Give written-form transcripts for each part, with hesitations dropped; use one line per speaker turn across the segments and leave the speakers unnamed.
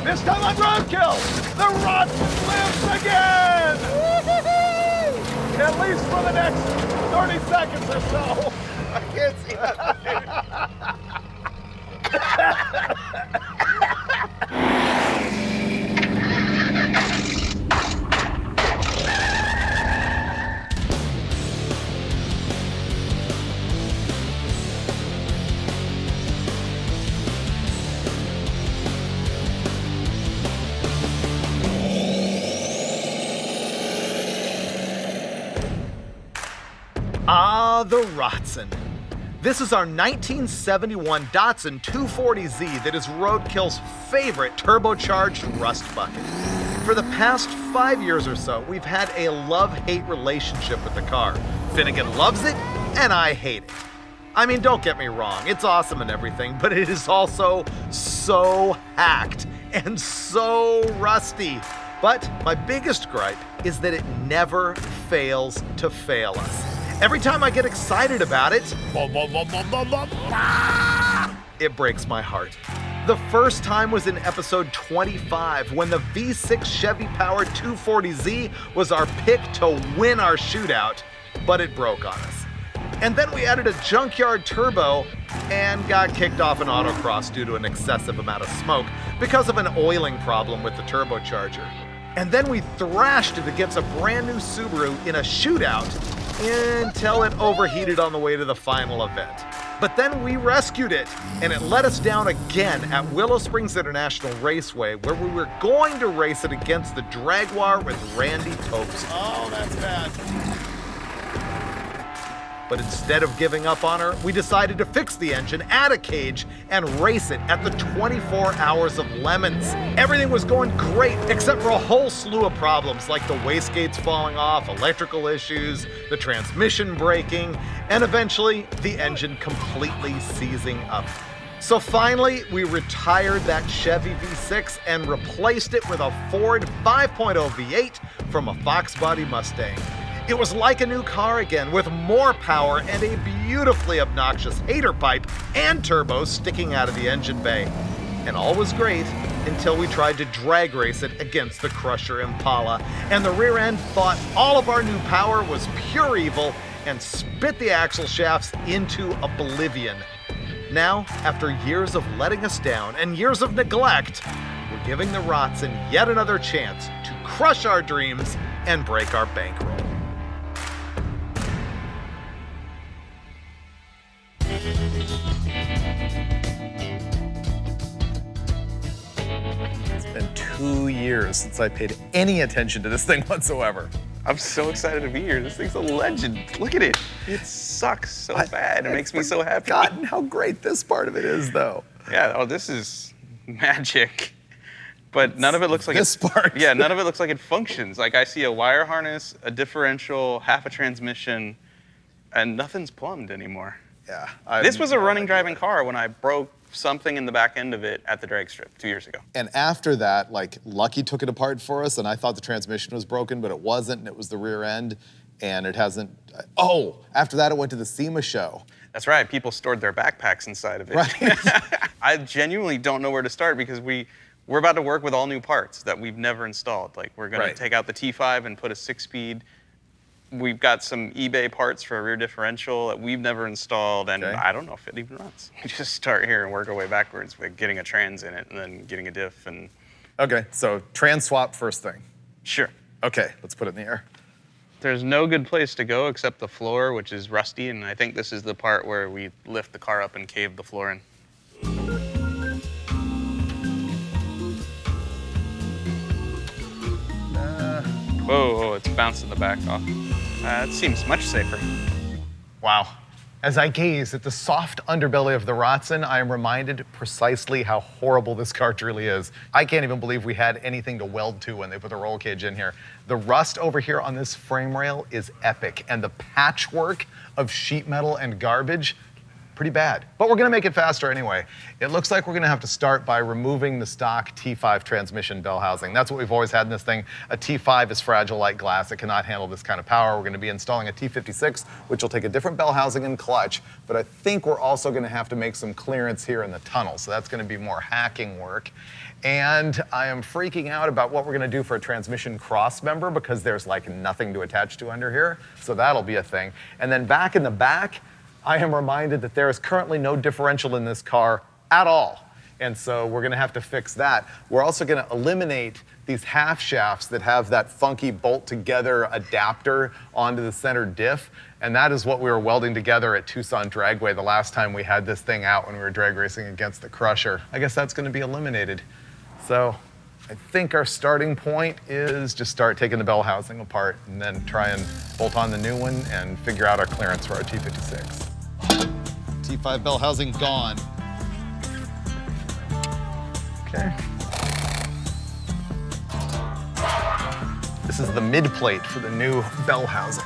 This time on Roadkill, the Rotsun lives again! At least for the next 30 seconds or so.
I can't see
Ah, the Rotsun. This is our 1971 Datsun 240Z that is Roadkill's favorite turbocharged rust bucket. For the past 5 years or so, we've had a love-hate relationship with the car. Finnegan loves it, and I hate it. I mean, don't get me wrong, it's awesome and everything, but it is also so hacked and so rusty. But my biggest gripe is that it never fails to fail us. Every time I get excited about it, it breaks my heart. The first time was in episode 25 when the V6 Chevy-powered 240Z was our pick to win our shootout, but it broke on us. And then we added a junkyard turbo and got kicked off an autocross due to an excessive amount of smoke because of an oiling problem with the turbocharger. And then we thrashed it against a brand new Subaru in a shootout until it overheated on the way to the final event. But then we rescued it, and it let us down again at Willow Springs International Raceway, where we were going to race it against the Jaguar with Randy Topes.
Oh, that's bad.
But instead of giving up on her, we decided to fix the engine, add a cage, and race it at the 24 Hours of Lemons. Everything was going great, except for a whole slew of problems like the wastegates falling off, electrical issues, the transmission breaking, and eventually the engine completely seizing up. So finally, we retired that Chevy V6 and replaced it with a Ford 5.0 V8 from a Fox Body Mustang. It was like a new car again, with more power and a beautifully obnoxious hater pipe and turbo sticking out of the engine bay. And all was great until we tried to drag race it against the Crusher Impala, and the rear end thought all of our new power was pure evil and spit the axle shafts into oblivion. Now, after years of letting us down and years of neglect, we're giving the Rotsun yet another chance to crush our dreams and break our bankroll.
It's been 2 years since I paid any attention to this thing whatsoever.
I'm so excited to be here. This thing's a legend. Look at it. It sucks so bad. It makes me so happy.
Forgotten how great this part of it is, though.
Yeah, oh, this is magic. But none of it looks like
this part.
Yeah, none of it looks like it functions. Like I see a wire harness, a differential, half a transmission, and nothing's plumbed anymore.
Yeah.
This was a running, driving car when I broke something in the back end of it at the drag strip 2 years ago.
And after that, like, Lucky took it apart for us, and I thought the transmission was broken, but it wasn't, and it was the rear end, and it hasn't. Oh, after that, it went to the SEMA show.
That's right. People stored their backpacks inside of it.
Right.
I genuinely don't know where to start because we're about to work with all new parts that we've never installed. Like, we're going to take out the T5 and put a 6-speed. We've got some eBay parts for a rear differential that we've never installed, and I don't know if it even runs. We just start here and work our way backwards with getting a trans in it and then getting a diff. And
Okay, so trans swap first thing.
Sure.
Okay, let's put it in the air.
There's no good place to go except the floor, which is rusty, and I think this is the part where we lift the car up and cave the floor in. Whoa, it's bouncing the back off. It seems much safer.
Wow. As I gaze at the soft underbelly of the Rotsun, I am reminded precisely how horrible this car truly is. I can't even believe we had anything to weld to when they put the roll cage in here. The rust over here on this frame rail is epic, and the patchwork of sheet metal and garbage, pretty bad. But we're gonna make it faster anyway. It looks like we're gonna have to start by removing the stock T5 transmission bell housing. That's what we've always had in this thing. A T5 is fragile like glass. It cannot handle this kind of power. We're gonna be installing a T56, which will take a different bell housing and clutch, but I think we're also gonna have to make some clearance here in the tunnel, so that's gonna be more hacking work. And I am freaking out about what we're gonna do for a transmission cross member because there's like nothing to attach to under here, so that'll be a thing. And then back in the back, I am reminded that there is currently no differential in this car at all. And so we're gonna have to fix that. We're also gonna eliminate these half shafts that have that funky bolt together adapter onto the center diff. And that is what we were welding together at Tucson Dragway the last time we had this thing out when we were drag racing against the Crusher. I guess that's gonna be eliminated. So I think our starting point is just start taking the bell housing apart and then try and bolt on the new one and figure out our clearance for our T56.
T5 bell housing gone.
Okay. This is the mid plate for the new bell housing.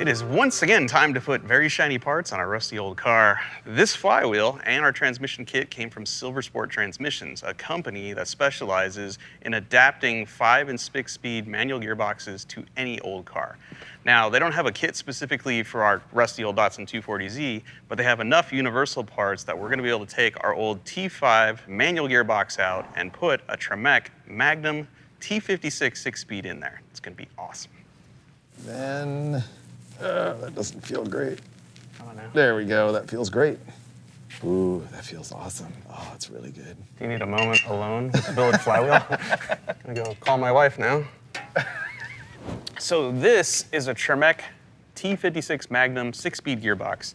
It is once again time to put very shiny parts on our rusty old car. This flywheel and our transmission kit came from Silver Sport Transmissions, a company that specializes in adapting 5 and 6-speed manual gearboxes to any old car. Now, they don't have a kit specifically for our rusty old Datsun 240Z, but they have enough universal parts that we're gonna be able to take our old T5 manual gearbox out and put a Tremec Magnum T56 6-speed in there. It's gonna be awesome.
Then, that doesn't feel great.
I don't know.
There we go, that feels great. Ooh, that feels awesome. Oh, it's really good.
Do you need a moment alone with the billet flywheel? I'm gonna go call my wife now. So this is a Tremec T56 Magnum 6-speed gearbox.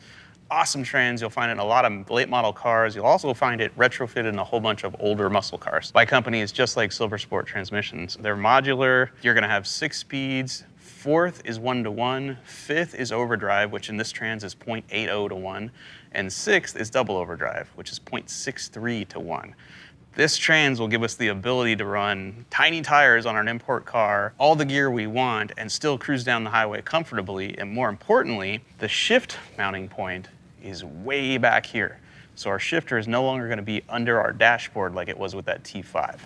Awesome trans, you'll find it in a lot of late model cars. You'll also find it retrofitted in a whole bunch of older muscle cars by companies just like Silver Sport Transmissions. They're modular, you're gonna have 6 speeds. 4th is 1-to-1, 5th is overdrive, which in this trans is 0.80 to 1, and 6th is double overdrive, which is 0.63 to 1. This trans will give us the ability to run tiny tires on an import car, all the gear we want, and still cruise down the highway comfortably. And more importantly, the shift mounting point is way back here. So our shifter is no longer gonna be under our dashboard like it was with that T5.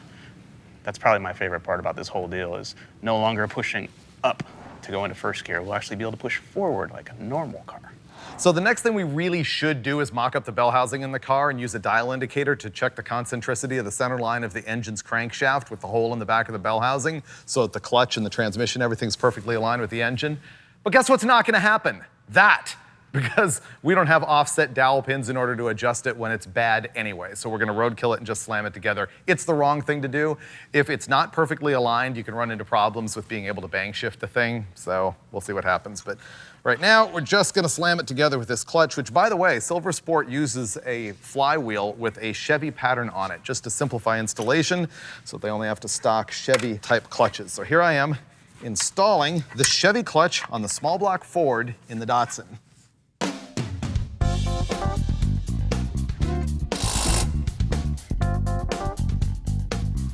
That's probably my favorite part about this whole deal is no longer pushing up to go into first gear. We'll actually be able to push forward like a normal car.
So the next thing we really should do is mock up the bell housing in the car and use a dial indicator to check the concentricity of the center line of the engine's crankshaft with the hole in the back of the bell housing so that the clutch and the transmission, everything's perfectly aligned with the engine. But guess what's not gonna happen? That. Because we don't have offset dowel pins in order to adjust it when it's bad anyway. So we're gonna roadkill it and just slam it together. It's the wrong thing to do. If it's not perfectly aligned, you can run into problems with being able to bang shift the thing. So we'll see what happens. But right now, we're just gonna slam it together with this clutch, which by the way, Silver Sport uses a flywheel with a Chevy pattern on it, just to simplify installation, so they only have to stock Chevy type clutches. So here I am installing the Chevy clutch on the small block Ford in the Datsun.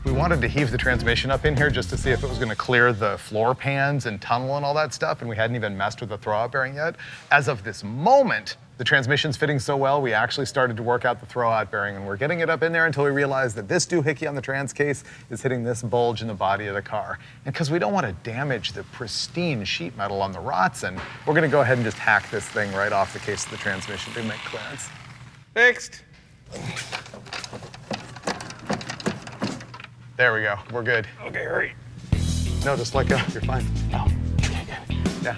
We wanted to heave the transmission up in here just to see if it was gonna clear the floor pans and tunnel and all that stuff, and we hadn't even messed with the throwout bearing yet. As of this moment, the transmission's fitting so well, we actually started to work out the throwout bearing, and we're getting it up in there until we realize that this doohickey on the trans case is hitting this bulge in the body of the car. And because we don't want to damage the pristine sheet metal on the Rotsun, we're gonna go ahead and just hack this thing right off the case of the transmission to make clearance.
Fixed.
There we go, we're good.
Okay, hurry.
No, just let go, you're fine.
Oh, okay, good.
Yeah.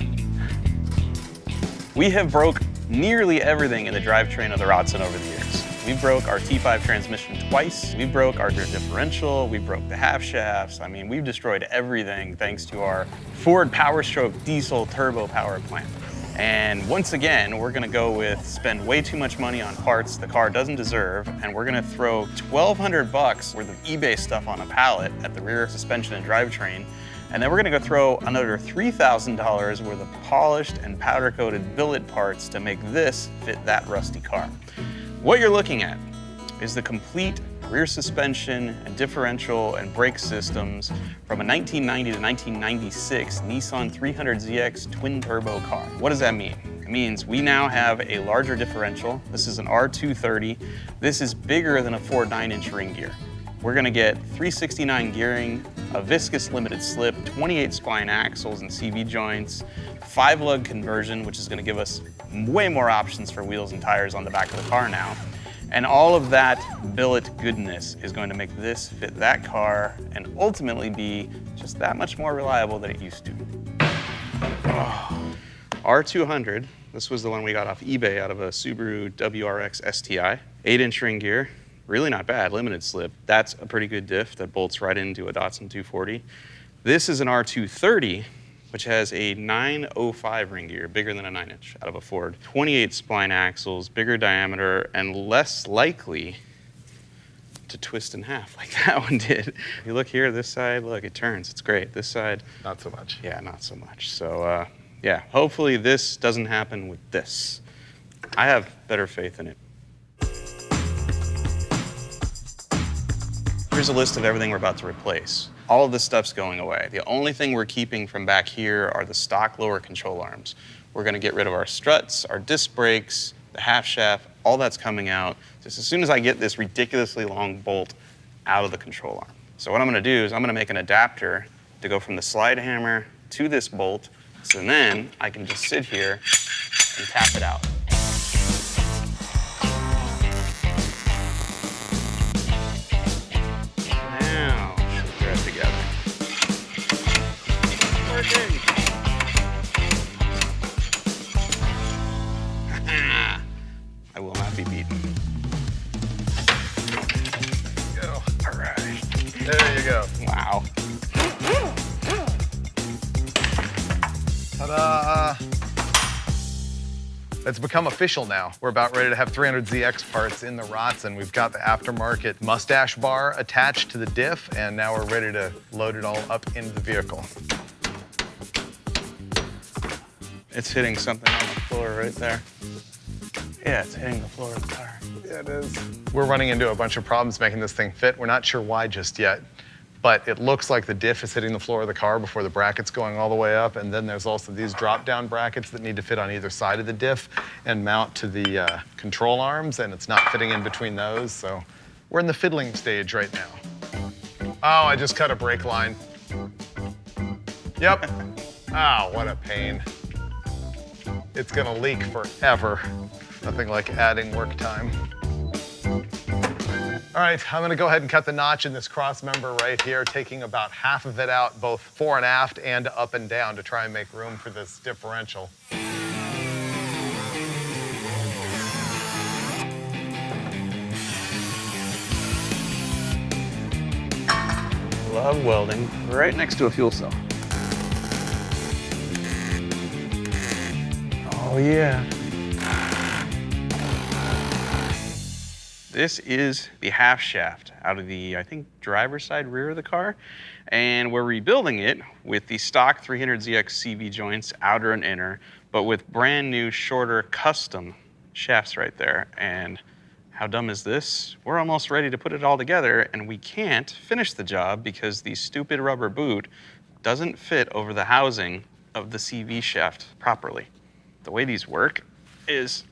We have broke nearly everything in the drivetrain of the Rotsun over the years. We broke our T5 transmission twice. We broke our differential. We broke the half shafts. I mean, we've destroyed everything thanks to our Ford Power Stroke diesel turbo power plant. And once again, we're gonna go with spend way too much money on parts the car doesn't deserve, and we're gonna throw $1,200 worth of eBay stuff on a pallet at the rear suspension and drivetrain, and then we're gonna go throw another $3,000 worth of polished and powder-coated billet parts to make this fit that rusty car. What you're looking at is the complete rear suspension and differential and brake systems from a 1990 to 1996 Nissan 300ZX twin turbo car. What does that mean? It means we now have a larger differential. This is an R230. This is bigger than a Ford 9-inch ring gear. We're gonna get 369 gearing, a viscous limited slip, 28 spline axles and CV joints, 5-lug conversion, which is gonna give us way more options for wheels and tires on the back of the car now. And all of that billet goodness is going to make this fit that car and ultimately be just that much more reliable than it used to. Oh. R200, this was the one we got off eBay out of a Subaru WRX STI. 8-inch ring gear, really not bad, limited slip. That's a pretty good diff that bolts right into a Datsun 240. This is an R230, which has a 905 ring gear, bigger than a 9-inch out of a Ford. 28 spline axles, bigger diameter, and less likely to twist in half like that one did. If you look here, this side, look, it turns, it's great. This side,
Not so much.
yeah, not so much. So yeah, hopefully this doesn't happen with this. I have better faith in it. Here's a list of everything we're about to replace. All of this stuff's going away. The only thing we're keeping from back here are the stock lower control arms. We're gonna get rid of our struts, our disc brakes, the half shaft, all that's coming out just as soon as I get this ridiculously long bolt out of the control arm. So what I'm gonna do is I'm gonna make an adapter to go from the slide hammer to this bolt, so then I can just sit here and tap it out. Now, thread together. Working. I will not be beaten.
Go.
All right.
There you go.
Wow.
Ta-da! It's become official now. We're about ready to have 300ZX parts in the Rotsun. We've got the aftermarket mustache bar attached to the diff, and now we're ready to load it all up into the vehicle.
It's hitting something on the floor right there. Yeah, it's hitting the floor of the car.
Yeah, it is. We're running into a bunch of problems making this thing fit. We're not sure why just yet, but it looks like the diff is hitting the floor of the car before the bracket's going all the way up, and then there's also these drop-down brackets that need to fit on either side of the diff and mount to the control arms, and it's not fitting in between those, so we're in the fiddling stage right now. Oh, I just cut a brake line. Yep. Oh, what a pain. It's gonna leak forever. Nothing like adding work time. All right, I'm gonna go ahead and cut the notch in this cross member right here, taking about half of it out, both fore and aft and up and down, to try and make room for this differential.
Love welding right next to a fuel cell. Oh yeah. This is the half shaft out of the, I think, driver's side rear of the car. And we're rebuilding it with the stock 300ZX CV joints, outer and inner, but with brand new, shorter, custom shafts right there. And how dumb is this? We're almost ready to put it all together, and we can't finish the job because the stupid rubber boot doesn't fit over the housing of the CV shaft properly. The way these work is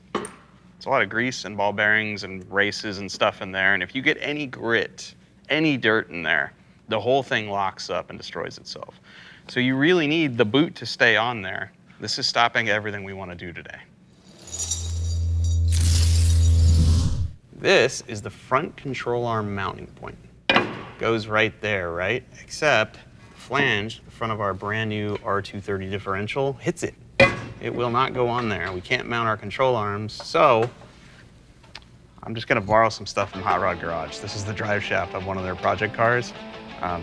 it's a lot of grease and ball bearings and races and stuff in there, and if you get any grit, any dirt in there, the whole thing locks up and destroys itself. So you really need the boot to stay on there. This is stopping everything we want to do today. This is the front control arm mounting point. Goes right there, right? Except the flange, the front of our brand new R230 differential, hits it. It will not go on there. We can't mount our control arms, so I'm just gonna borrow some stuff from Hot Rod Garage. This is the drive shaft of one of their project cars.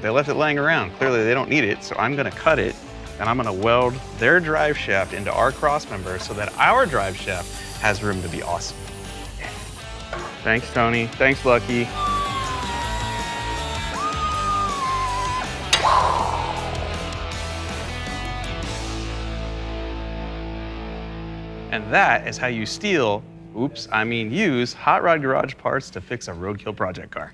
They left it laying around. Clearly they don't need it, so I'm gonna cut it, and I'm gonna weld their drive shaft into our cross member so that our drive shaft has room to be awesome. Yeah. Thanks, Tony. Thanks, Lucky. And that is how you use Hot Rod Garage parts to fix a Roadkill project car.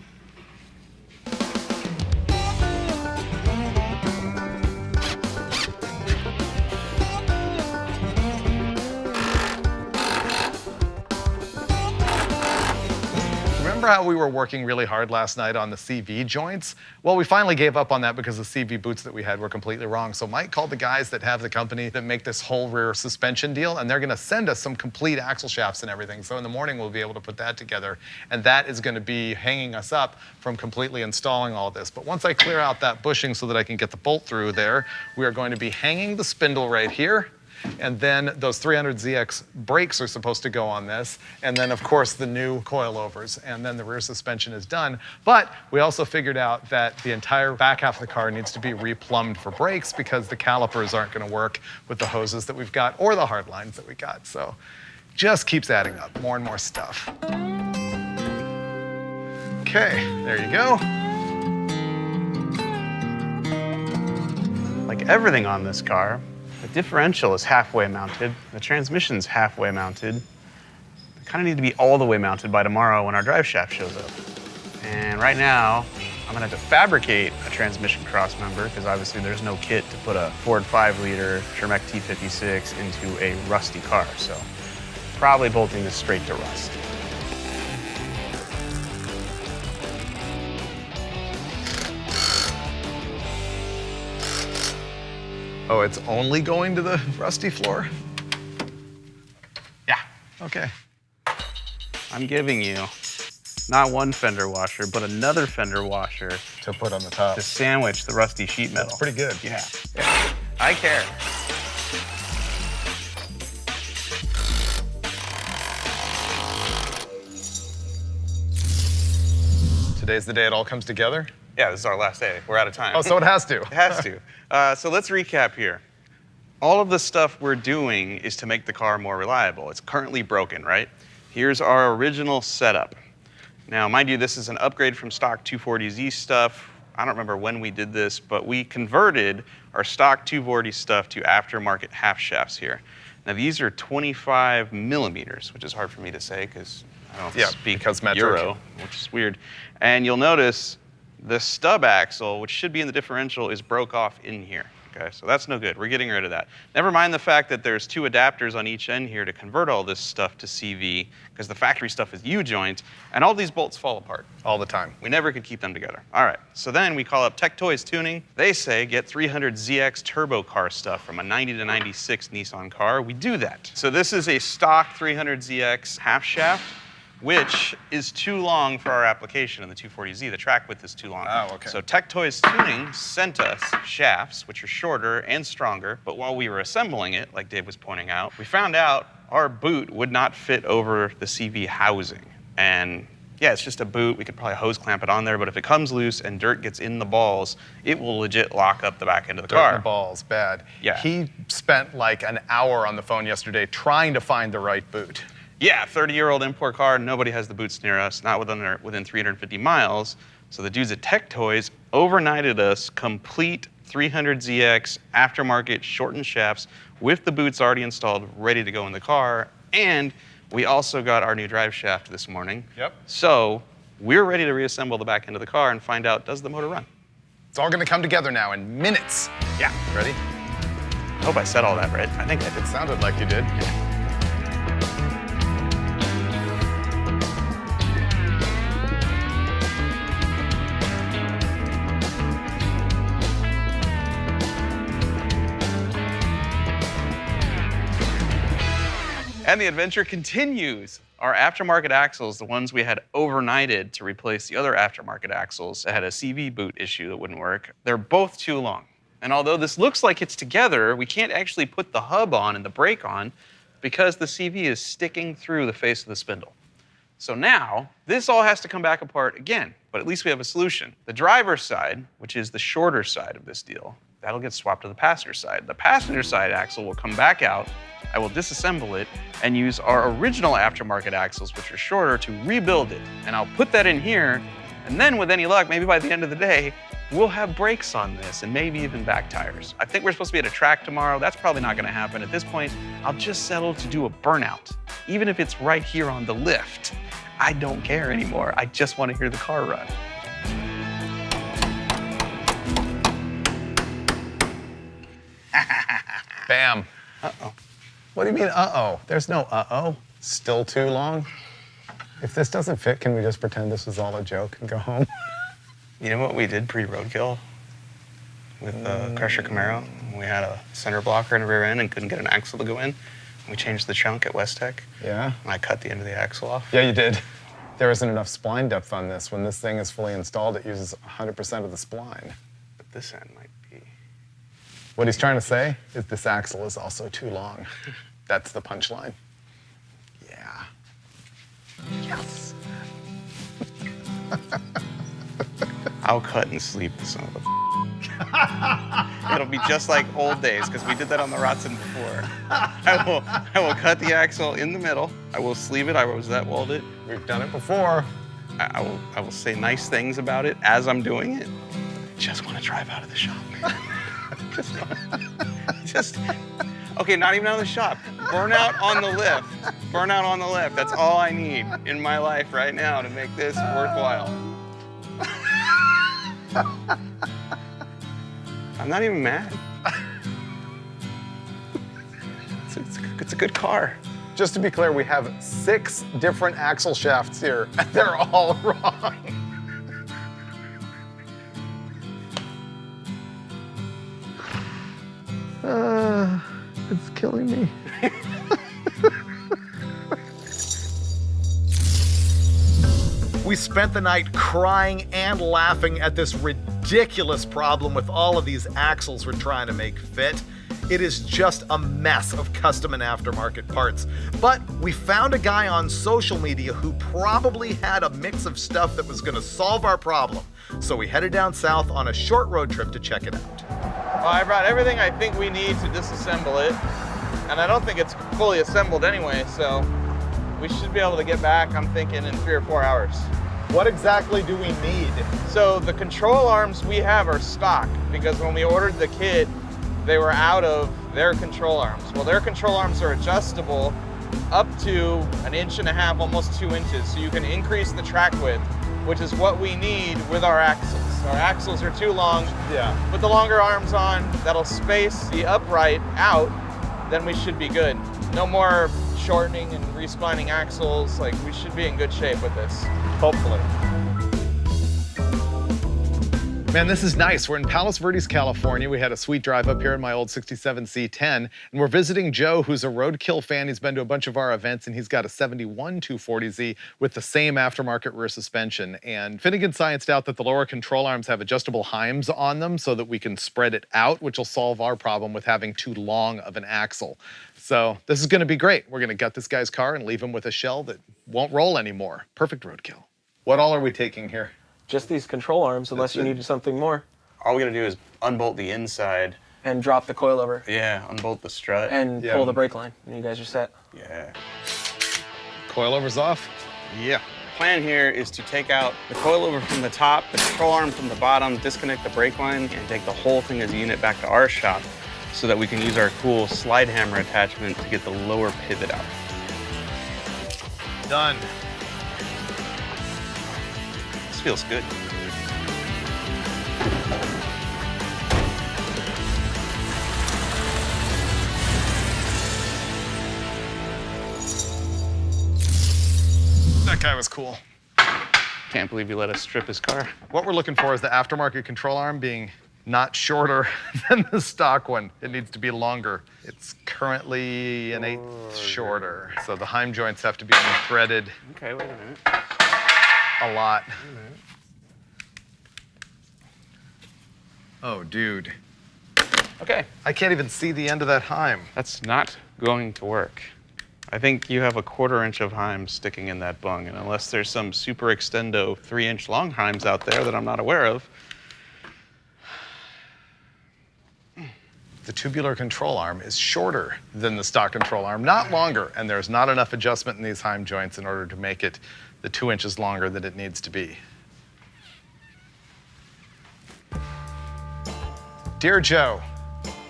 remember how we were working really hard last night on the CV joints? Well, we finally gave up on that because the CV boots that we had were completely wrong. So Mike called the guys that have the company that make this whole rear suspension deal, and they're gonna send us some complete axle shafts and everything. So in the morning, we'll be able to put that together, and that is gonna be hanging us up from completely installing all this. But once I clear out that bushing so that I can get the bolt through there, we are going to be hanging the spindle right here. And then those 300ZX brakes are supposed to go on this. And then, of course, the new coilovers. And then the rear suspension is done. But we also figured out that the entire back half of the car needs to be replumbed for brakes because the calipers aren't going to work with the hoses that we've got or the hard lines that we got. So just keeps adding up, more and more stuff. Okay, there you go.
Like everything on this car, the differential is halfway mounted, the transmission's halfway mounted. They kind of need to be all the way mounted by tomorrow when our drive shaft shows up. And right now, I'm gonna have to fabricate a transmission cross member because obviously there's no kit to put a Ford 5-liter Tremec T56 into a rusty car. So probably bolting this straight to rust.
Oh, it's only going to the rusty floor?
Yeah.
Okay.
I'm giving you not one fender washer, but another fender washer
To put on the top.
to sandwich the rusty sheet metal.
That's pretty good.
Yeah. I care.
Today's the day it all comes together?
Yeah, this is our last day. We're out of time.
Oh, so it has to.
It has to. So let's recap here. All of the stuff we're doing is to make the car more reliable. It's currently broken, right? Here's our original setup. Now, mind you, this is an upgrade from stock 240Z stuff. I don't remember when we did this, but we converted our stock 240 stuff to aftermarket half shafts here. Now, these are 25 millimeters, which is hard for me to say because I don't speak Euro, which is weird. And you'll notice the stub axle, which should be in the differential, is broke off in here. Okay, so that's no good. We're getting rid of that. Never mind the fact that there's 2 adapters on each end here to convert all this stuff to CV, because the factory stuff is U-joint, and all these bolts fall apart.
All the time.
We never could keep them together. All right, so then we call up Tech Toys Tuning. They say get 300ZX turbo car stuff from a 90 to 96 Nissan car. We do that. So this is a stock 300ZX half shaft, which is too long for our application in the 240Z. The track width is too long.
Oh, okay.
So Tech Toys Tuning sent us shafts, which are shorter and stronger, but while we were assembling it, like Dave was pointing out, we found out our boot would not fit over the CV housing. And yeah, it's just a boot. We could probably hose clamp it on there, but if it comes loose and dirt gets in the balls, it will legit lock up the back end of the car.
Dirt in the balls, bad.
Yeah.
He spent like an hour on the phone yesterday trying to find the right boot.
Yeah, 30-year-old import car, nobody has the boots near us, not within 350 miles. So the dudes at Tech Toys overnighted us complete 300ZX aftermarket shortened shafts with the boots already installed, ready to go in the car. And we also got our new drive shaft this morning.
Yep.
So we're ready to reassemble the back end of the car and find out, does the motor run?
It's all gonna come together now in minutes.
Yeah.
Ready?
I hope I said all that right. I think I did.
It sounded like you did.
And the adventure continues. Our aftermarket axles, the ones we had overnighted to replace the other aftermarket axles that had a CV boot issue that wouldn't work, they're both too long. And although this looks like it's together, we can't actually put the hub on and the brake on because the CV is sticking through the face of the spindle. So now, this all has to come back apart again, but at least we have a solution. The driver's side, which is the shorter side of this deal, that'll get swapped to the passenger side. The passenger side axle will come back out, I will disassemble it and use our original aftermarket axles, which are shorter, to rebuild it. And I'll put that in here, and then with any luck, maybe by the end of the day, we'll have brakes on this and maybe even back tires. I think we're supposed to be at a track tomorrow. That's probably not gonna happen. At this point, I'll just settle to do a burnout, even if it's right here on the lift. I don't care anymore. I just wanna hear the car run.
If this doesn't fit, can we just pretend this was all a joke and go home?
You know what we did pre-Roadkill with Crusher Camaro? We had a center blocker and a rear end and couldn't get an axle to go in. We changed the chunk at West Tech.
Yeah?
And I cut the end of the axle off.
Yeah, you did. There isn't enough spline depth on this. When this thing is fully installed, it uses 100% of the spline.
But this end might be.
What he's trying to say is this axle is also too long. That's the punchline. Yeah. Yes.
I'll cut and sleep the son of a It'll be just like old days, because we did that on the Rotsun before. I will cut the axle in the middle. I will sleeve it. I will rosette weld it.
We've done it before.
I will say nice things about it as I'm doing it. Just want to drive out of the shop, man. just okay, not even out of the shop. Burnout on the lift. Burnout on the lift. That's all I need in my life right now to make this worthwhile. I'm not even mad. It's a good car.
Just to be clear, we have 6 different axle shafts here, and they're all wrong. It's killing me.
We spent the night crying and laughing at this ridiculous problem with all of these axles we're trying to make fit. It is just a mess of custom and aftermarket parts. But we found a guy on social media who probably had a mix of stuff that was going to solve our problem. So we headed down south on a short road trip to check it out.
Well, I brought everything I think we need to disassemble it. And I don't think it's fully assembled anyway, so we should be able to get back, I'm thinking, in 3 or 4 hours.
What exactly do we need?
So the control arms we have are stock, because when we ordered the kit, they were out of their control arms. Well, their control arms are adjustable up to 1.5 inches, almost 2 inches, so you can increase the track width, which is what we need with our axles. Our axles are too long.
Yeah.
Put the longer arms on, that'll space the upright out, then we should be good. No more shortening and resplining axles. Like, we should be in good shape with this, hopefully.
Man, this is nice. We're in Palos Verdes, California. We had a sweet drive up here in my old 67 C10, and we're visiting Joe, who's a Roadkill fan. He's been to a bunch of our events, and he's got a 71 240Z with the same aftermarket rear suspension. And Finnegan scienced out that the lower control arms have adjustable heims on them so that we can spread it out, which will solve our problem with having too long of an axle. So this is gonna be great. We're gonna gut this guy's car and leave him with a shell that won't roll anymore. Perfect Roadkill. What all are we taking here?
Just these control arms, unless you needed something more.
All we gotta do is unbolt the inside.
And drop the coilover.
Yeah, unbolt the strut.
And pull the brake line, and you guys are set.
Yeah.
Coilover's off?
Yeah. Plan here is to take out the coilover from the top, the control arm from the bottom, disconnect the brake line, and take the whole thing as a unit back to our shop so that we can use our cool slide hammer attachment to get the lower pivot out.
Done.
This feels good.
That guy was cool.
Can't believe you let us strip his car.
What we're looking for is the aftermarket control arm being not shorter than the stock one. It needs to be longer. It's currently 1/8 shorter. So the heim joints have to be threaded
Okay, wait a minute.
a lot. Oh, dude.
Okay.
I can't even see the end of that heim.
That's not going to work. I think you have a 1/4 inch of heims sticking in that bung, and unless there's some super extendo 3-inch long heims out there that I'm not aware of.
The tubular control arm is shorter than the stock control arm, not longer, and there's not enough adjustment in these heim joints in order to make it the 2 inches longer that it needs to be. Dear Joe,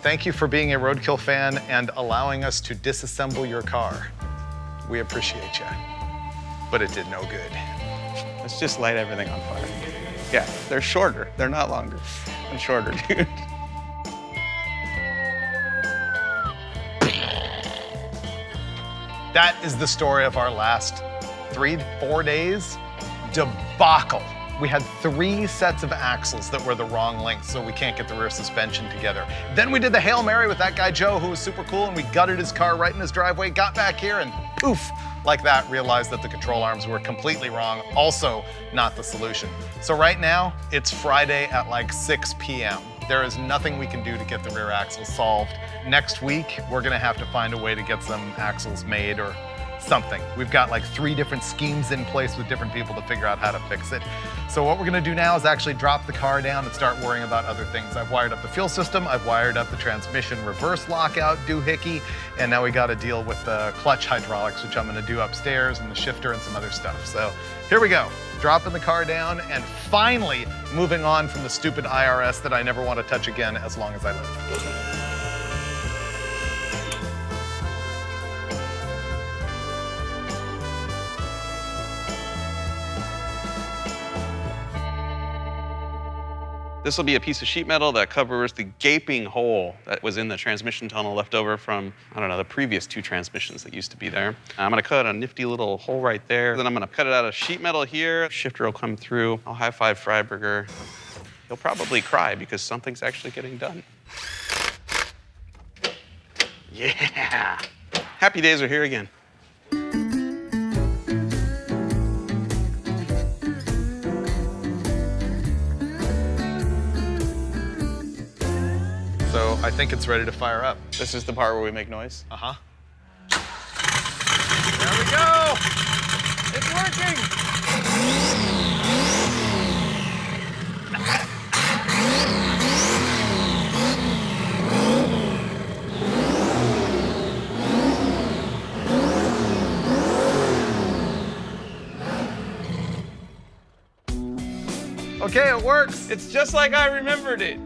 thank you for being a Roadkill fan and allowing us to disassemble your car. We appreciate you, but it did no good.
Let's just light everything on fire. Yeah, they're shorter. They're not longer. I'm shorter, dude.
That is the story of our last 3-4 days, debacle. We had 3 sets of axles that were the wrong length, so we can't get the rear suspension together. Then we did the Hail Mary with that guy Joe, who was super cool, and we gutted his car right in his driveway, got back here, and poof, like that, realized that the control arms were completely wrong, also not the solution. So right now, it's Friday at like 6 p.m. There is nothing we can do to get the rear axle solved. Next week, we're gonna have to find a way to get some axles made or something. We've got like 3 different schemes in place with different people to figure out how to fix it. So what we're gonna do now is actually drop the car down and start worrying about other things. I've wired up the fuel system, I've wired up the transmission reverse lockout doohickey, and now we gotta deal with the clutch hydraulics, which I'm gonna do upstairs, and the shifter and some other stuff. So here we go. Dropping the car down and finally moving on from the stupid IRS that I never want to touch again as long as I live.
This will be a piece of sheet metal that covers the gaping hole that was in the transmission tunnel left over from, I don't know, the previous 2 transmissions that used to be there. I'm gonna cut a nifty little hole right there. Then I'm gonna cut it out of sheet metal here. Shifter will come through. I'll high-five Freiberger. He'll probably cry because something's actually getting done. Yeah! Happy days are here again.
So I think it's ready to fire up.
This is the part where we make noise?
Uh-huh. There we go! It's working! Okay, it works.
It's just like I remembered it.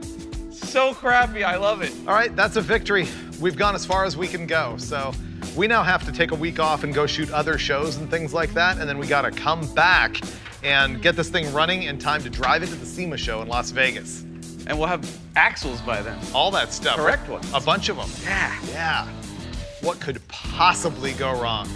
So crappy, I love it.
All right, that's a victory. We've gone as far as we can go. So we now have to take a week off and go shoot other shows and things like that. And then we gotta come back and get this thing running in time to drive it to the SEMA show in Las Vegas.
And we'll have axles by then.
All that stuff.
Correct ones.
A bunch of them.
Yeah.
Yeah. What could possibly go wrong?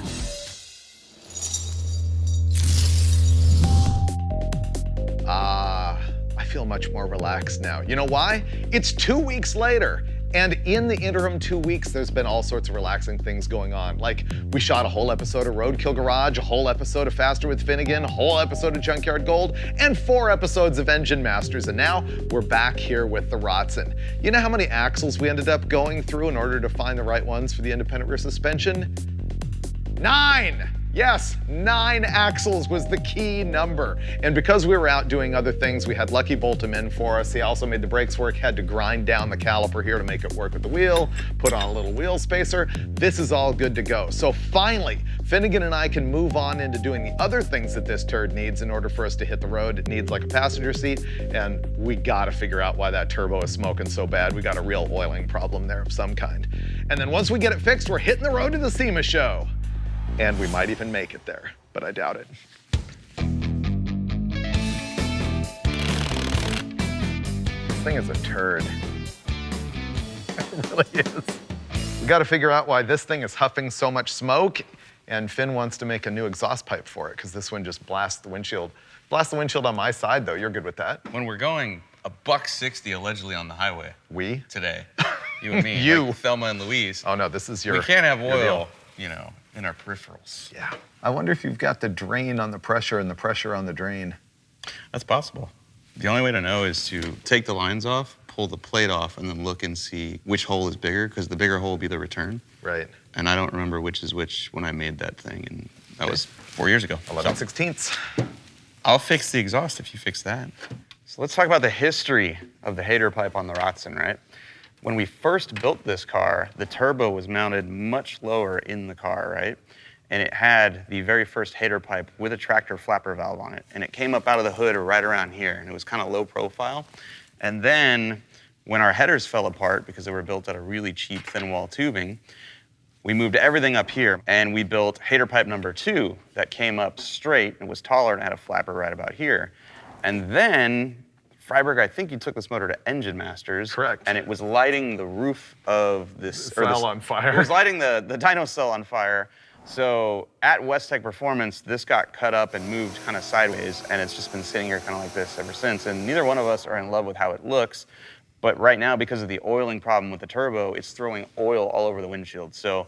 I feel much more relaxed now. You know why? It's 2 weeks later. And in the interim 2 weeks, there's been all sorts of relaxing things going on. Like, we shot a whole episode of Roadkill Garage, a whole episode of Faster with Finnegan, a whole episode of Junkyard Gold, and 4 episodes of Engine Masters. And now we're back here with the Rotsun. You know how many axles we ended up going through in order to find the right ones for the independent rear suspension? 9! Yes, 9 axles was the key number. And because we were out doing other things, we had Lucky bolt them in for us. He also made the brakes work, had to grind down the caliper here to make it work with the wheel, put on a little wheel spacer. This is all good to go. So finally, Finnegan and I can move on into doing the other things that this turd needs in order for us to hit the road. It needs like a passenger seat, and we gotta figure out why that turbo is smoking so bad. We got a real oiling problem there of some kind. And then once we get it fixed, we're hitting the road to the SEMA show. And we might even make it there, but I doubt it. This thing is a turd. It really is. We gotta figure out why this thing is huffing so much smoke, and Finn wants to make a new exhaust pipe for it, because this one just blasts the windshield. Blast the windshield on my side, though. You're good with that.
When we're going $160 allegedly on the highway.
We?
Today. You and me.
You.
Like Thelma and Louise.
Oh no, this is your.
We can't have
your
oil,
deal.
you know, in our peripherals.
Yeah. I wonder if you've got the drain on the pressure and the pressure on the drain.
That's possible. The only way to know is to take the lines off, pull the plate off, and then look and see which hole is bigger, because the bigger hole will be the return.
Right.
And I don't remember which is which when I made that thing, and that was 4 years ago.
11/16.
I'll fix the exhaust if you fix that. So let's talk about the history of the hater pipe on the Rotsun, right? When we first built this car, the turbo was mounted much lower in the car, right? And it had the very first hater pipe with a tractor flapper valve on it. And it came up out of the hood right around here, and it was kind of low profile. And then when our headers fell apart because they were built out of really cheap thin wall tubing, we moved everything up here, and we built hater pipe number 2 that came up straight and was taller and had a flapper right about here. And then Freiberg, I think you took this motor to Engine Masters.
Correct.
And it was lighting the roof of this.
Cell on fire.
It was lighting the dyno cell on fire So at West Tech Performance, this got cut up and moved kind of sideways, and it's just been sitting here kind of like this ever since. And neither one of us are in love with how it looks. But right now, because of the oiling problem with the turbo, it's throwing oil all over the windshield. So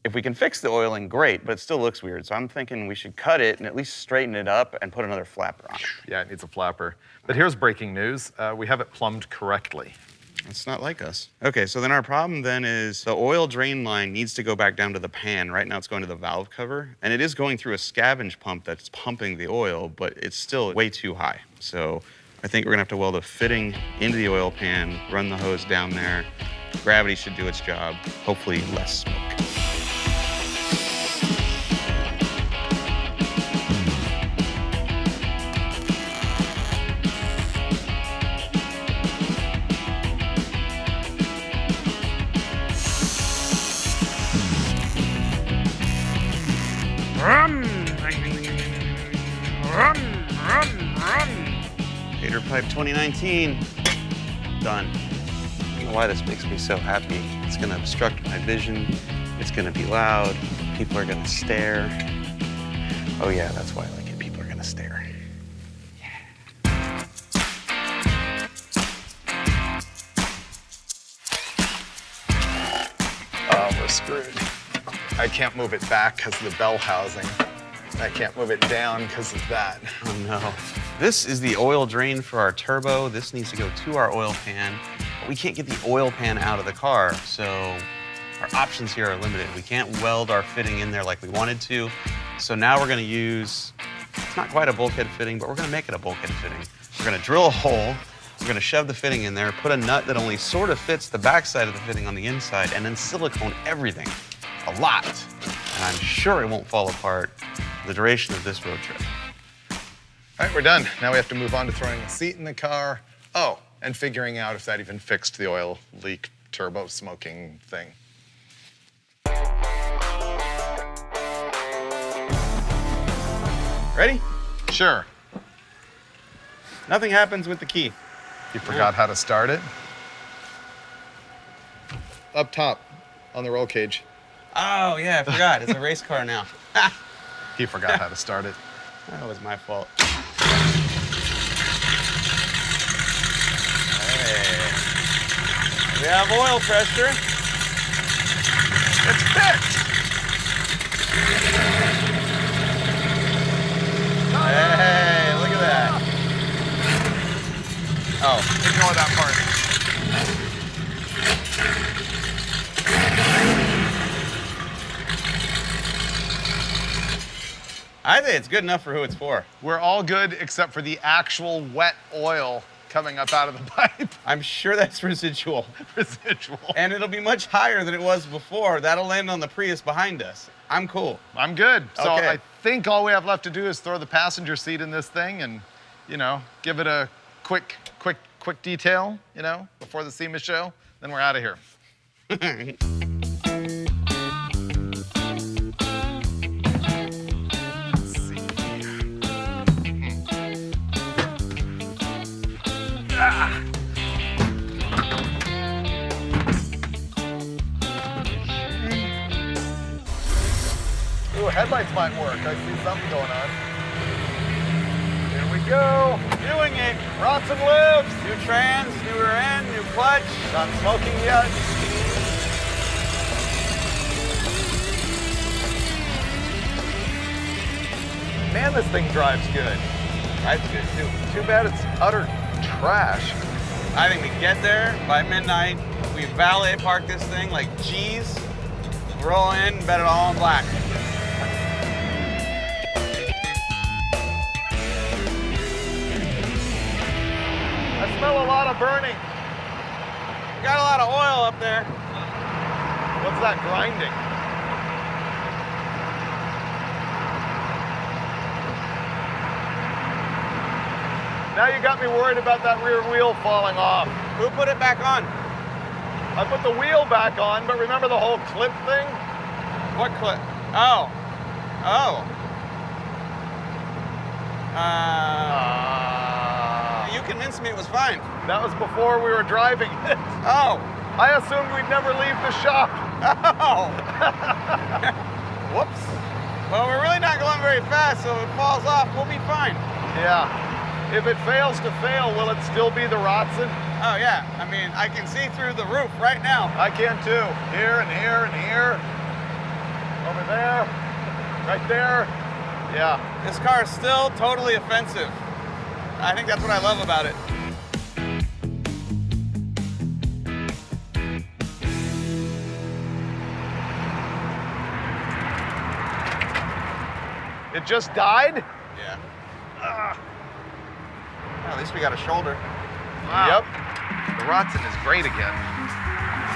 if we can fix the oiling, great, but it still looks weird. So I'm thinking we should cut it and at least straighten it up and put another flapper on it.
Yeah, it needs a flapper. But here's breaking news. We have it plumbed correctly.
It's not like us. Okay, so then our problem then is the oil drain line needs to go back down to the pan. Right now it's going to the valve cover, and it is going through a scavenge pump that's pumping the oil, but it's still way too high. So I think we're gonna have to weld a fitting into the oil pan, run the hose down there. Gravity should do its job, hopefully less smoke. Hater Pipe 2019, done. I don't know why this makes me so happy. It's gonna obstruct my vision. It's gonna be loud. People are gonna stare. Oh yeah, that's why I like it. People are gonna stare.
Oh, we're screwed. I can't move it back because of the bell housing. I can't move it down because of that.
Oh no. This is the oil drain for our turbo. This needs to go to our oil pan, but we can't get the oil pan out of the car, so our options here are limited. We can't weld our fitting in there like we wanted to, so now we're gonna use, it's not quite a bulkhead fitting, but we're gonna make it a bulkhead fitting. We're gonna drill a hole, we're gonna shove the fitting in there, put a nut that only sort of fits the backside of the fitting on the inside, and then silicone everything, a lot. And I'm sure it won't fall apart for the duration of this road trip.
All right, we're done. Now we have to move on to throwing a seat in the car. Oh, and figuring out if that even fixed the oil leak turbo smoking thing.
Ready?
Sure.
Nothing happens with the key.
You forgot how to start it? Up top on the roll cage.
Oh, yeah, I forgot. It's a race car now.
He forgot how to start it.
That was my fault. Hey. We have oil pressure.
It's fixed!
Hey, look at that.
Oh, ignore that part.
I think it's good enough for who it's for.
We're all good except for the actual wet oil coming up out of the pipe.
I'm sure that's residual.
Residual.
And it'll be much higher than it was before. That'll land on the Prius behind us. I'm cool.
I'm good. So
Okay.
I think all we have left to do is throw the passenger seat in this thing and, you know, give it a quick detail, you know, before the SEMA show. Then we're out of here. Let's see. Ah. Ooh, headlights might work. I see something going on. Here we go.
Doing it.
Rotsun lives.
New trans, new rear end, new clutch.
Not smoking yet. Man, this thing drives good.
Drives good too.
Too bad it's utter trash.
I think we get there by midnight. We valet park this thing like G's. Roll in, bet it all on black.
I smell a lot of burning.
We got a lot of oil up there.
What's that grinding? Now you got me worried about that rear wheel falling off.
Who put it back on?
I put the wheel back on, but remember the whole clip thing?
What clip? Oh. Oh. You convinced me it was fine.
That was before we were driving it.
Oh.
I assumed we'd never leave the shop.
Oh. Whoops. Well, we're really not going very fast, so if it falls off, we'll be fine.
Yeah. If it fails to fail, will it still be the Rotsun?
Oh, yeah. I mean, I can see through the roof right now.
I can too. Here and here and here. Over there. Right there. Yeah.
This car is still totally offensive. I think that's what I love about it.
It just died?
Yeah. Well, at least we got a shoulder.
Wow. Yep. The Rotsun is great again.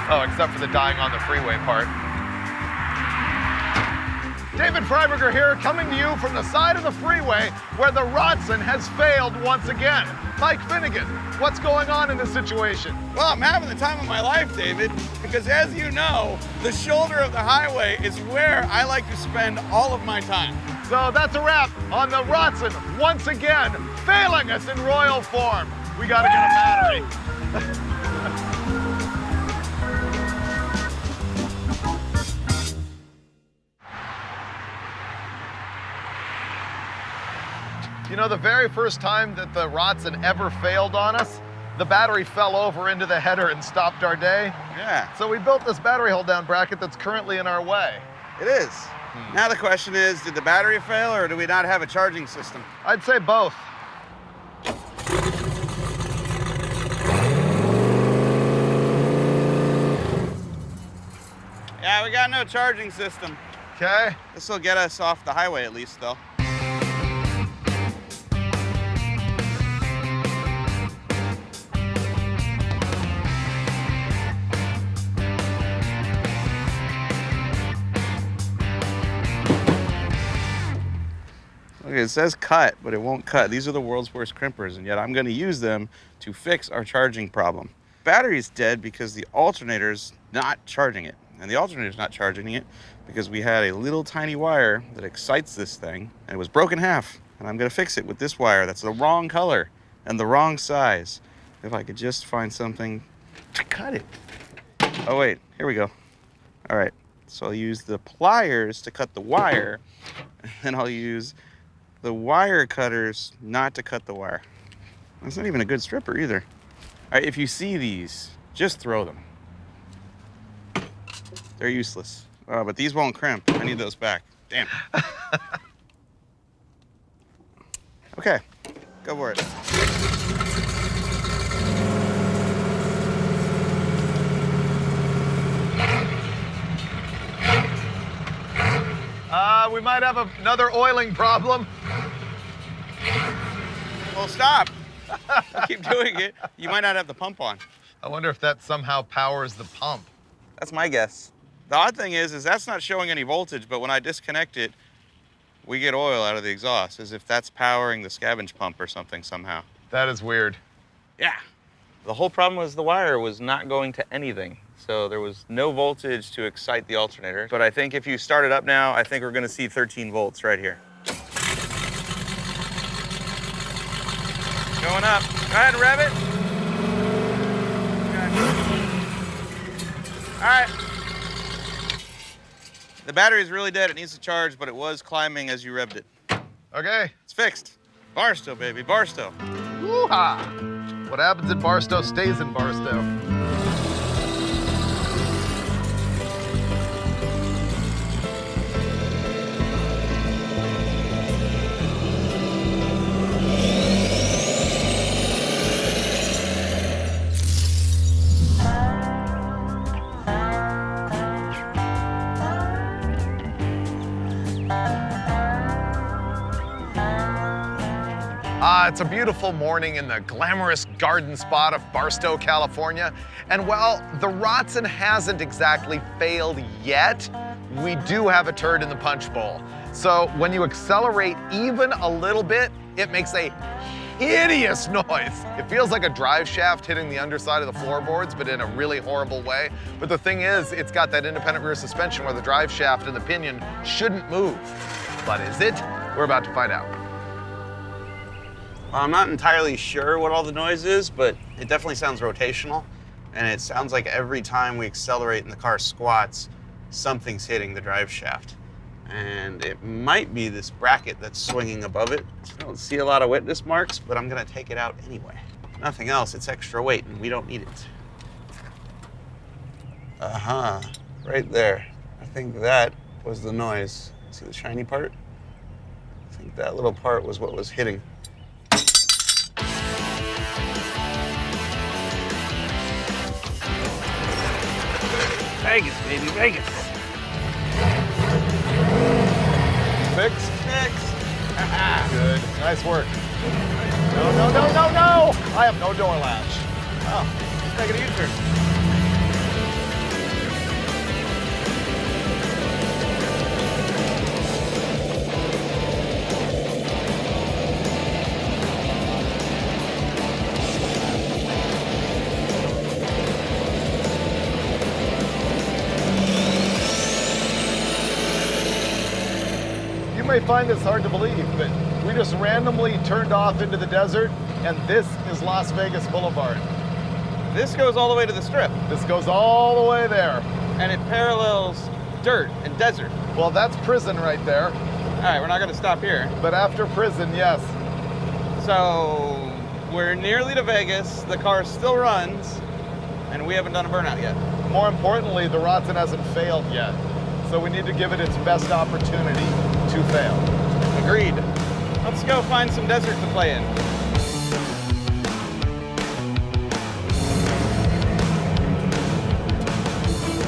Oh, except for the dying on the freeway part. David Freiberger here, coming to you from the side of the freeway where the Rotsun has failed once again. Mike Finnegan, what's going on in this situation?
Well, I'm having the time of my life, David, because as you know, the shoulder of the highway is where I like to spend all of my time.
So that's a wrap on the Rotsun once again, failing us in royal form. We gotta get a battery. You know, the very first time that the Rotsun ever failed on us, the battery fell over into the header and stopped our day.
Yeah.
So we built this battery hold-down bracket that's currently in our way.
It is. Now the question is, did the battery fail or do we not have a charging system?
I'd say both.
Yeah, we got no charging system.
Okay.
This will get us off the highway at least, though. Okay, it says cut, but it won't cut. These are the world's worst crimpers, and yet I'm going to use them to fix our charging problem. Battery's dead because the alternator's not charging it. And the alternator's not charging it because we had a little tiny wire that excites this thing, and it was broken in half. And I'm going to fix it with this wire that's the wrong color and the wrong size. If I could just find something to cut it. Oh, wait, here we go. All right, so I'll use the pliers to cut the wire, and then I'll use the wire cutters not to cut the wire. That's not even a good stripper either. All right, if you see these, just throw them. They're useless. But these won't crimp. I need those back. Damn. Okay, go for it.
We might have another oiling problem.
Well, stop. Keep doing it. You might not have the pump on.
I wonder if that somehow powers the pump.
That's my guess. The odd thing is that's not showing any voltage, but when I disconnect it, we get oil out of the exhaust, as if that's powering the scavenge pump or something somehow.
That is weird.
Yeah.
The whole problem was the wire was not going to anything. So there was no voltage to excite the alternator.
But I think if you start it up now, I think we're going to see 13 volts right here. Going up. Go ahead, rev it. All right. The battery is really dead. It needs to charge, but it was climbing as you revved it.
Okay.
It's fixed. Barstow, baby, Barstow.
Woo-ha! What happens in Barstow stays in Barstow. It's a beautiful morning in the glamorous garden spot of Barstow, California. And while the Rotsun hasn't exactly failed yet, we do have a turd in the punch bowl. So when you accelerate even a little bit, it makes a hideous noise. It feels like a drive shaft hitting the underside of the floorboards, but in a really horrible way. But the thing is, it's got that independent rear suspension where the drive shaft and the pinion shouldn't move. But is it? We're about to find out.
I'm not entirely sure what all the noise is, but it definitely sounds rotational. And it sounds like every time we accelerate and the car squats, something's hitting the drive shaft. And it might be this bracket that's swinging above it. I don't see a lot of witness marks, but I'm gonna take it out anyway. Nothing else, it's extra weight and we don't need it. Right there. I think that was the noise. See the shiny part? I think that little part was what was hitting.
Vegas, baby, Vegas.
Fixed?
Fixed.
Good. Nice work. No, no, no, no, no! I have no door latch.
Oh, take a U-turn.
You may find this hard to believe, but we just randomly turned off into the desert, and this is Las Vegas Boulevard.
This goes all the way to the strip,
This goes all the way there.
and it parallels dirt and desert.
Well, that's prison right there.
All right, we're not gonna stop here.
But after prison, yes.
So we're nearly to Vegas. The car still runs, and we haven't done a burnout yet.
More importantly, the Rotsun hasn't failed yet. So we need to give it its best opportunity to fail.
Agreed. Let's go find some desert to play in.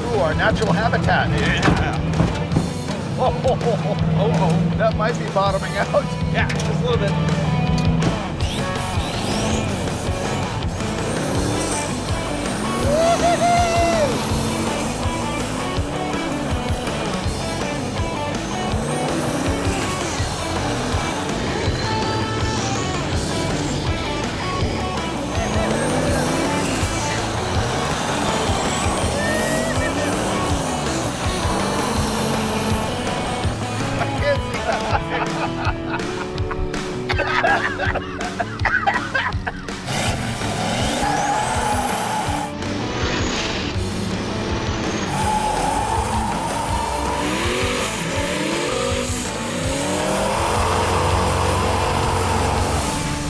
Ooh, our natural habitat.
Yeah.
Oh, that might be bottoming out.
Yeah, just a little bit.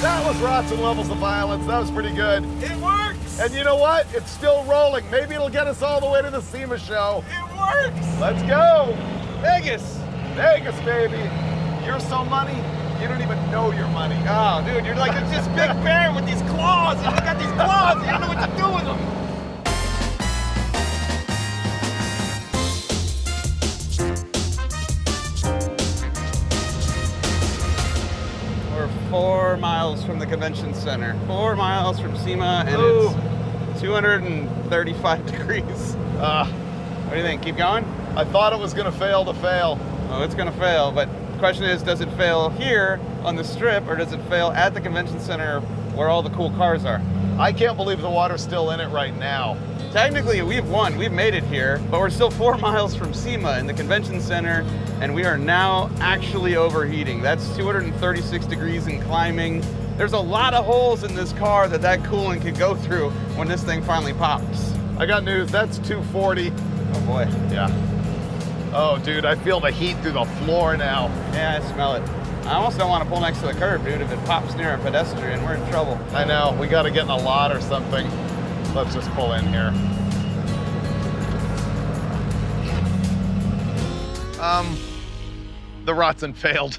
That was Rotsun levels of violence. That was pretty good.
It works!
And you know what? It's still rolling. Maybe it'll get us all the way to the SEMA show.
It works!
Let's go.
Vegas!
Vegas, baby. You're so money, you don't even know your money.
Oh, dude, you're like this big bear with these claws. You got these claws. You don't know what to do with them. We're 4 miles from the convention center. 4 miles from SEMA, and
Ooh.
it's 235 degrees. What do you think? Keep going?
I thought it was gonna fail to fail.
Oh, it's gonna fail, but the question is, does it fail here on the strip, or does it fail at the convention center where all the cool cars are?
I can't believe the water's still in it right now.
Technically, we've won. We've made it here, but we're still 4 miles from SEMA in the convention center, and we are now actually overheating. That's 236 degrees and climbing. There's a lot of holes in this car that coolant could go through when this thing finally pops.
I got news, that's 240.
Oh boy.
Yeah. Oh, dude, I feel the heat through the floor now.
Yeah, I smell it. I almost don't want to pull next to the curb, dude. If it pops near a pedestrian, we're in trouble.
I know, we gotta get in a lot or something. Let's just pull in here. The Rotsun failed.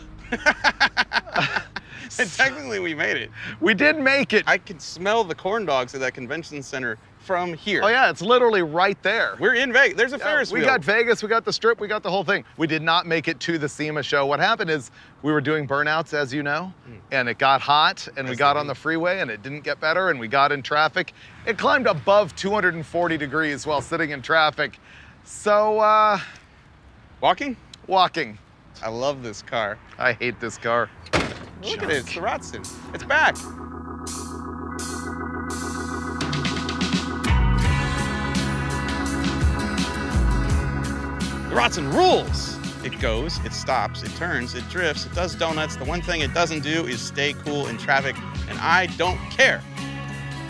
And technically, we made it.
We did make it.
I can smell the corn dogs at that convention center from here.
Oh yeah, it's literally right there.
We're in Vegas. There's a Ferris wheel.
We got Vegas, we got the strip, we got the whole thing. We did not make it to the SEMA show. What happened is we were doing burnouts, as you know, and it got hot, and we got on the freeway, and it didn't get better, and we got in traffic. It climbed above 240 degrees while sitting in traffic. So,
Walking?
walking.
I love this car.
I hate this car.
Look at it, it's the Rotsun. It's back. The Rotsun rules. It goes, it stops, it turns, it drifts, it does donuts. The one thing it doesn't do is stay cool in traffic, and I don't care.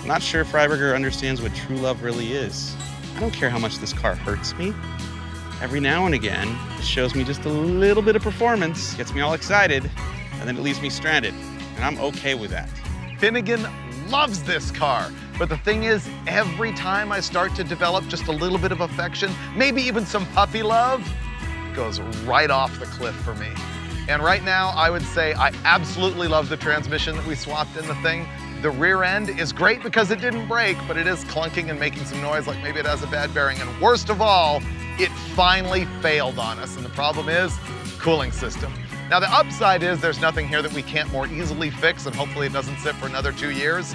I'm not sure Freiberger understands what true love really is. I don't care how much this car hurts me. every now and again, it shows me just a little bit of performance, gets me all excited, and then it leaves me stranded. And I'm okay with that.
Finnegan loves this car. But the thing is, every time I start to develop just a little bit of affection, maybe even some puppy love, it goes right off the cliff for me. And right now, I would say I absolutely love the transmission that we swapped in the thing. The rear end is great because it didn't break, but it is clunking and making some noise, like maybe it has a bad bearing. And worst of all, it finally failed on us. And the problem is, cooling system. Now the upside is there's nothing here that we can't more easily fix, and hopefully it doesn't sit for another 2 years.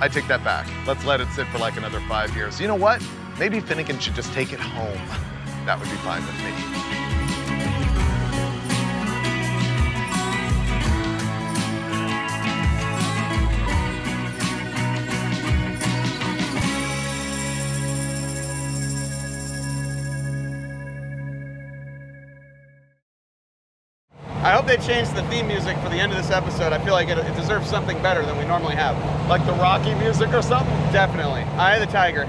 I take that back. Let's let it sit for like another 5 years. You know what? Maybe Finnegan should just take it home. That would be fine with me.
I hope they changed the theme music for the end of this episode. I feel like it deserves something better than we normally have.
Like the Rocky music or something?
Definitely. Eye of the Tiger.